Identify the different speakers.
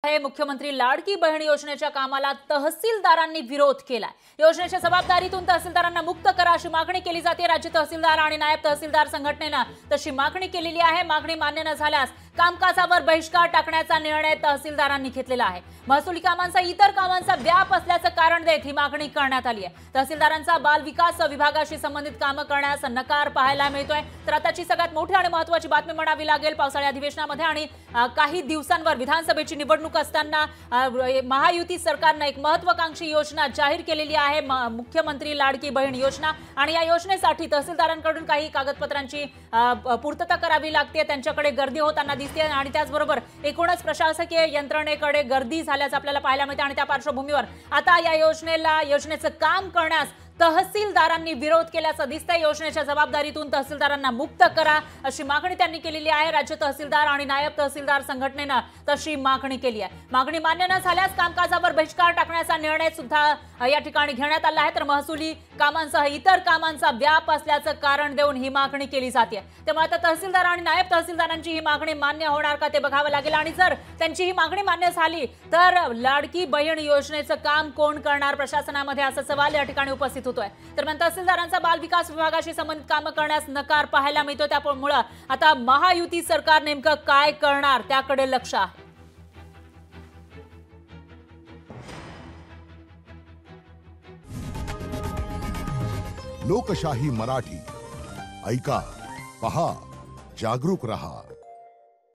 Speaker 1: मुख्यमंत्री लाडकी बहीण योजनेच्या कामाला तहसीलदारांनी विरोध केलाय। योजनेच्या जबाबदारीतून तहसीलदारांना मुक्त करा अशी मागणी केली जाते। राज्य तहसीलदार आणि नायब तहसीलदार संघटनेने तशी मागणी केलेली आहे। मागणी मान्य न झाल्यास कामकाजावर बहिष्कार टाकण्याचा निर्णय तहसीलदारांनी घेतलेला आहे। महसुली कामांचा इतर कामांचा व्याप असल्याचं कारण देत ही मागणी करण्यात आली आहे। तहसीलदारांचा बाल विकास विभागाशी संबंधित कामे करण्यास नकार पाहायला मिळतोय। तर आताची सगळ्यात मोठी आणि महत्त्वाची बातमी म्हणावी लागेल पावसाळी अधिवेशनामध्ये आणि काही दिवसांवर विधानसभेची निवडणूक असताना महायुती सरकारने एक महत्त्वाकांक्षी योजना जाहीर केलेली आहे, मुख्यमंत्री लाडकी बहीण योजना। आणि या योजनेसाठी तहसीलदारांकडून काही कागदपत्रांची पूर्तता करावी लागते, त्यांच्याकडे गर्दी होताना दिसते आणि त्याचबरोबर एकूणच प्रशासकीय यंत्रणेकडे गर्दी झाल्याचं आपल्याला पाहायला मिळते। आणि त्या पार्श्वभूमीवर आता या योजनेचं काम करण्यास तहसीलदारांनी विरोध केल्याचं दिसतंय। योजनेच्या जबाबदारीतून तहसीलदारांना मुक्त करा अशी मागणी त्यांनी केलेली आहे। राज्य तहसीलदार आणि नायब तहसीलदार संघटनेने तशी मागणी केली आहे। मागणी मान्य न झाल्यास कामकाजावर बहिष्कार टाकण्याचा निर्णय सुद्धा या ठिकाणी घेण्यात आला आहे। तर महसुली कामांसह इतर कामांचा व्याप असल्याचं कारण देऊन ही मागणी केली जाते। त्यामुळे आता तहसीलदार आणि नायब तहसीलदारांची ही मागणी मान्य होणार का ते बघावं लागेल। आणि जर त्यांची ही मागणी मान्य झाली तर लाडकी बहीण योजनेचं काम कोण करणार प्रशासनामध्ये असा सवाल या ठिकाणी उपस्थित होतोय। तर तहसीलदारांचा बाल विकास विभागाशी संबंधित कामे करण्यास नकार पाहायला मिळतो। त्यामुळे आता महायुती सरकार नेमकं काय करणार त्याकडे लक्ष आहे।
Speaker 2: लोकशाही मराठी ऐका, पहा, जागरूक रहा।